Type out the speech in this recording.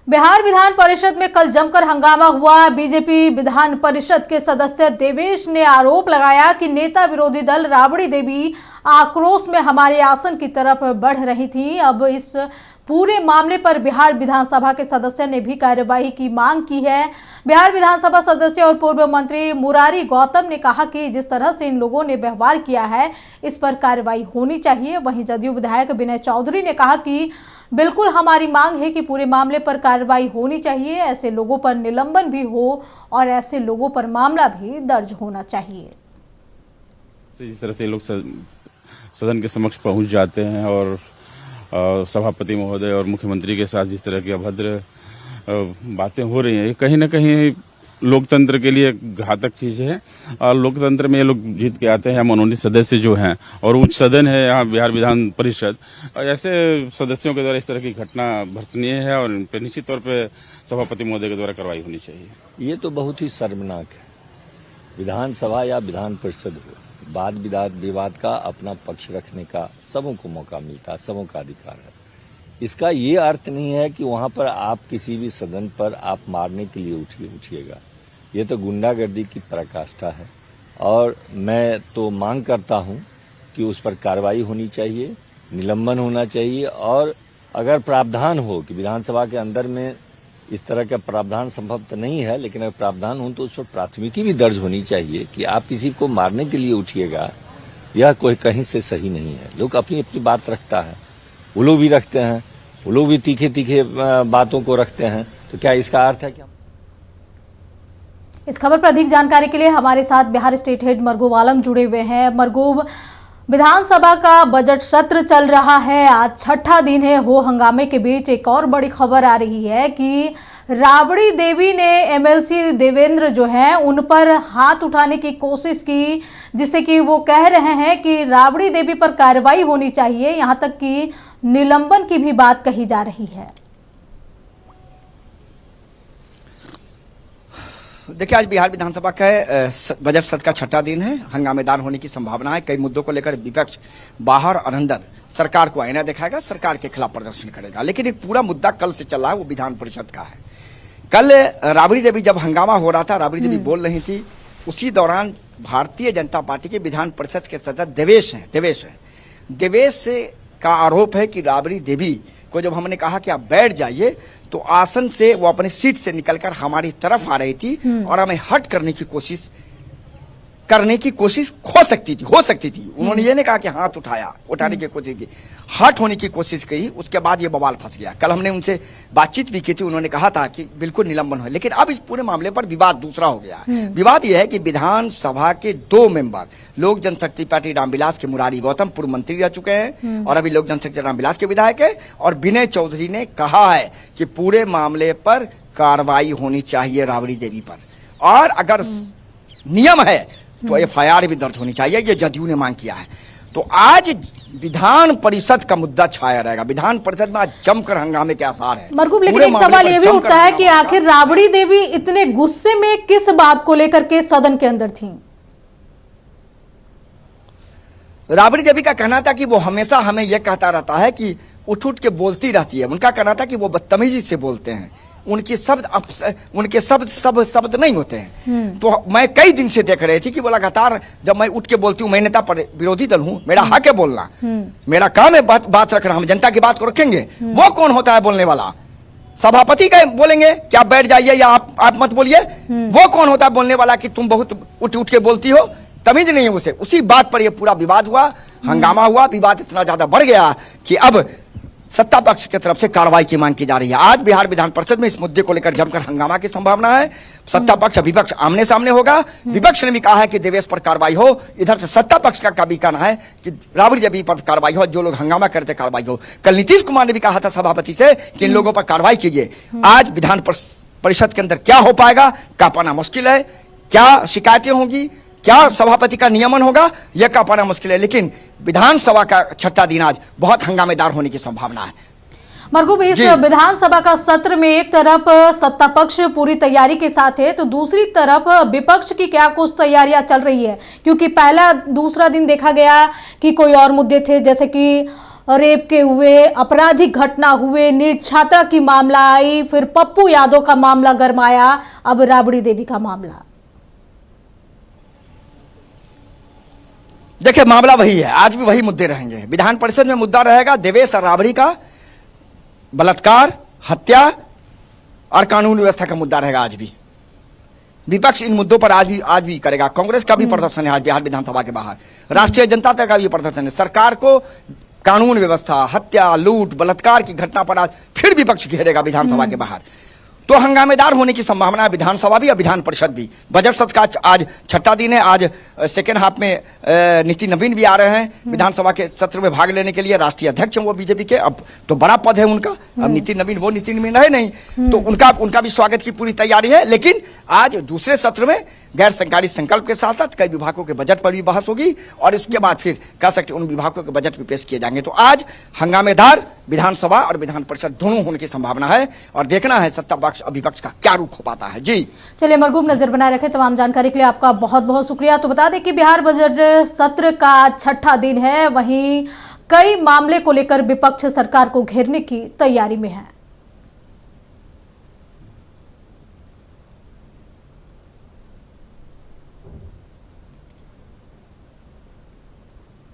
बिहार विधान परिषद में कल जमकर हंगामा हुआ। बीजेपी विधान परिषद के सदस्य देवेश ने आरोप लगाया कि नेता विरोधी दल राबड़ी देवी आक्रोश में हमारे आसन की तरफ बढ़ रही थी। अब इस पूरे मामले पर बिहार विधानसभा के सदस्य ने भी कार्यवाही की मांग की है। बिहार विधानसभा सदस्य और पूर्व मंत्री मुरारी गौतम ने कहा कि जिस तरह से इन लोगों ने व्यवहार किया है इस पर कार्रवाई होनी चाहिए। वहीं जदयू विधायक विनय चौधरी ने कहा कि बिल्कुल हमारी मांग है कि पूरे मामले पर कार्रवाई होनी चाहिए, ऐसे लोगों पर निलंबन भी हो और ऐसे लोगों पर मामला भी दर्ज होना चाहिए। जिस तरह से लोग सदन के समक्ष पहुंच जाते हैं और सभापति महोदय और मुख्यमंत्री के साथ जिस तरह की अभद्र बातें हो रही हैं, कहीं ना कहीं लोकतंत्र के लिए घातक चीज है। और लोकतंत्र में ये लोग जीत के आते हैं, मनोनीत सदस्य जो हैं और उच्च सदन है यहाँ बिहार विधान परिषद, और ऐसे सदस्यों के द्वारा इस तरह की घटना भर्त्सनीय है और इन पर निश्चित तौर पे सभापति महोदय के द्वारा कार्रवाई होनी चाहिए। ये तो बहुत ही शर्मनाक है। विधानसभा या विधान परिषद हो, वाद विवाद का अपना पक्ष रखने का सबों को मौका मिलता है, सबों का अधिकार है। इसका ये अर्थ नहीं है कि वहां पर आप किसी भी सदन पर आप मारने के लिए उठिएगा। ये तो गुंडागर्दी की पराकाष्ठा है और मैं तो मांग करता हूं कि उस पर कार्रवाई होनी चाहिए, निलंबन होना चाहिए। और अगर प्रावधान हो कि विधानसभा के अंदर में इस तरह का प्रावधान संभव तो नहीं है, लेकिन अगर प्रावधान हो तो उस पर प्राथमिकी भी दर्ज होनी चाहिए कि आप किसी को मारने के लिए उठिएगा, यह कोई कहीं से सही नहीं है। लोग अपनी अपनी बात रखता है, वो लोग भी रखते हैं, वो लोग भी तीखे तीखे बातों को रखते हैं, तो क्या इसका अर्थ है क्या? इस खबर पर अधिक जानकारी के लिए हमारे साथ बिहार स्टेट हेड मरगूब आलम जुड़े हुए हैं। मरगूब, विधानसभा का बजट सत्र चल रहा है, आज छठा दिन है। हो हंगामे के बीच एक और बड़ी खबर आ रही है कि राबड़ी देवी ने एमएलसी देवेंद्र जो हैं उन पर हाथ उठाने की कोशिश की, जिससे कि वो कह रहे हैं कि राबड़ी देवी पर कार्रवाई होनी चाहिए, यहां तक कि निलंबन की भी बात कही जा रही है। देखिए, आज बिहार विधानसभा का बजट सत्र का छठा दिन है। हंगामेदार होने की संभावना है। कई मुद्दों को लेकर विपक्ष बाहर और अंदर सरकार को आईना दिखाएगा, सरकार के खिलाफ प्रदर्शन करेगा। लेकिन एक पूरा मुद्दा कल से चल रहा है, वो विधान परिषद का है। कल राबड़ी देवी जब हंगामा हो रहा था, राबड़ी देवी बोल रही थी, उसी दौरान भारतीय जनता पार्टी के विधान परिषद के सदस्य देवेश का आरोप है कि राबड़ी देवी को जब हमने कहा कि आप बैठ जाइए तो आसन से वो अपनी सीट से निकलकर हमारी तरफ आ रही थी और हमें हट करने की कोशिश हो सकती थी। उन्होंने ये नहीं कहा कि हाथ उठाने की कोशिश की, हट होने की कोशिश की। उसके बाद ये बवाल फंस गया। कल हमने उनसे बातचीत भी की थी, उन्होंने कहा था कि बिल्कुल निलंबन हो। लेकिन अब इस पूरे मामले पर विवाद दूसरा हो गया। विवाद यह है कि विधानसभा के 2 मेंबर लोक जनशक्ति पार्टी रामविलास के मुरारी गौतम पूर्व मंत्री रह चुके हैं और अभी लोक जनशक्ति रामविलास के विधायक है, और विनय चौधरी ने कहा है कि पूरे मामले पर कार्रवाई होनी चाहिए राबड़ी देवी पर, और अगर नियम है तो एफआईआर भी दर्ज होनी चाहिए। ये जदयू ने मांग किया है। तो आज विधान परिषद का मुद्दा छाया रहेगा। विधान परिषद में आज जमकर हंगामे के आसार है। मरगूब, लेकिन एक सवाल ये भी उठता है कि आखिर राबड़ी देवी इतने गुस्से में किस बात को लेकर के सदन के अंदर थी? राबड़ी देवी का कहना था कि वो हमेशा हमें यह कहता रहता है कि उठ के बोलती रहती है। उनका कहना था कि वो बदतमीजी से बोलते हैं, उनके शब्द नहीं होते हैं। तो मैं कई दिन से देख रही थी कि वो लगातार जब मैं उठ के बोलती हूँ, मैं नेता विरोधी दल हूँ, मेरा हक है बोलना, मेरा काम है बात रखना, हम जनता की बात को रखेंगे। वो कौन होता है बोलने वाला? सभापति का बोलेंगे कि आप बैठ जाइए या आप मत बोलिए। वो कौन होता है बोलने वाला कि तुम बहुत उठ के बोलती हो? तमीज नहीं है उसे। उसी बात पर यह पूरा विवाद हुआ, हंगामा हुआ। विवाद इतना ज्यादा बढ़ गया कि अब सत्ता पक्ष की तरफ से कार्रवाई की मांग की जा रही है। आज बिहार विधान परिषद में इस मुद्दे को लेकर जमकर हंगामा की संभावना है। सत्ता पक्ष विपक्ष आमने सामने होगा। विपक्ष ने भी कहा है कि देवेश पर कार्रवाई हो, इधर से सत्ता पक्ष का भी कहना है कि राबड़ी देवी पर कार्रवाई हो, जो लोग हंगामा करते कार्रवाई हो। कल नीतीश कुमार ने भी कहा था सभापति से कि इन लोगों पर कार्रवाई कीजिए। आज विधान परिषद के अंदर क्या हो पाएगा, कह पाना मुश्किल है। क्या शिकायतें होंगी, क्या सभापति का नियमन होगा, यह कह पाना मुश्किल है। लेकिन विधानसभा का छठा दिन आज बहुत हंगामेदार होने की संभावना है। मरगूब, इस विधानसभा का सत्र में एक तरफ सत्ता पक्ष पूरी तैयारी के साथ है, तो दूसरी तरफ विपक्ष की क्या कुछ तैयारियां चल रही है? क्योंकि पहला दूसरा दिन देखा गया कि कोई और मुद्दे थे, जैसे कि रेप के हुए, आपराधिक घटना हुए, नीट छात्रा की मामला आई, फिर पप्पू यादव का मामला गरमाया, अब राबड़ी देवी का मामला। देखिए, मामला वही है, आज भी वही मुद्दे रहेंगे। विधान परिषद में मुद्दा रहेगा देवेश और राबड़ी का बलात्कार, हत्या और कानून व्यवस्था का मुद्दा रहेगा। आज भी विपक्ष इन मुद्दों पर आज भी करेगा। कांग्रेस का भी प्रदर्शन है आज बिहार विधानसभा के बाहर, राष्ट्रीय जनता दल का भी प्रदर्शन है। सरकार को कानून व्यवस्था, हत्या, लूट, बलात्कार की घटना पर आज फिर विपक्ष घेरेगा विधानसभा के बाहर। तो हंगामेदार होने की संभावना है विधानसभा भी और विधान परिषद भी। बजट सत्र का आज छठा दिन है। आज सेकेंड हाफ में नितिन नवीन भी आ रहे हैं विधानसभा के सत्र में भाग लेने के लिए। राष्ट्रीय अध्यक्ष हैं वो बीजेपी के, अब तो बड़ा पद है उनका। अब नितिन नवीन वो नितिन नवीन रहे नहीं, तो उनका भी स्वागत की पूरी तैयारी है। लेकिन आज दूसरे सत्र में गैर सरकारी संकल्प के साथ साथ कई विभागों के बजट पर भी बहस होगी और इसके बाद फिर कह सकते उन विभागों के बजट भी पेश किए जाएंगे। तो आज हंगामेदार विधानसभा और विधान परिषद दोनों होने की संभावना है और देखना है सत्ता पक्ष और विपक्ष का क्या रुख हो पाता है। जी चलिए, मरगूब नजर बनाए रखें। तमाम जानकारी के लिए आपका बहुत बहुत शुक्रिया। तो बता दें कि बिहार बजट सत्र का छठा दिन है, वहीं कई मामले को लेकर विपक्ष सरकार को घेरने की तैयारी में है।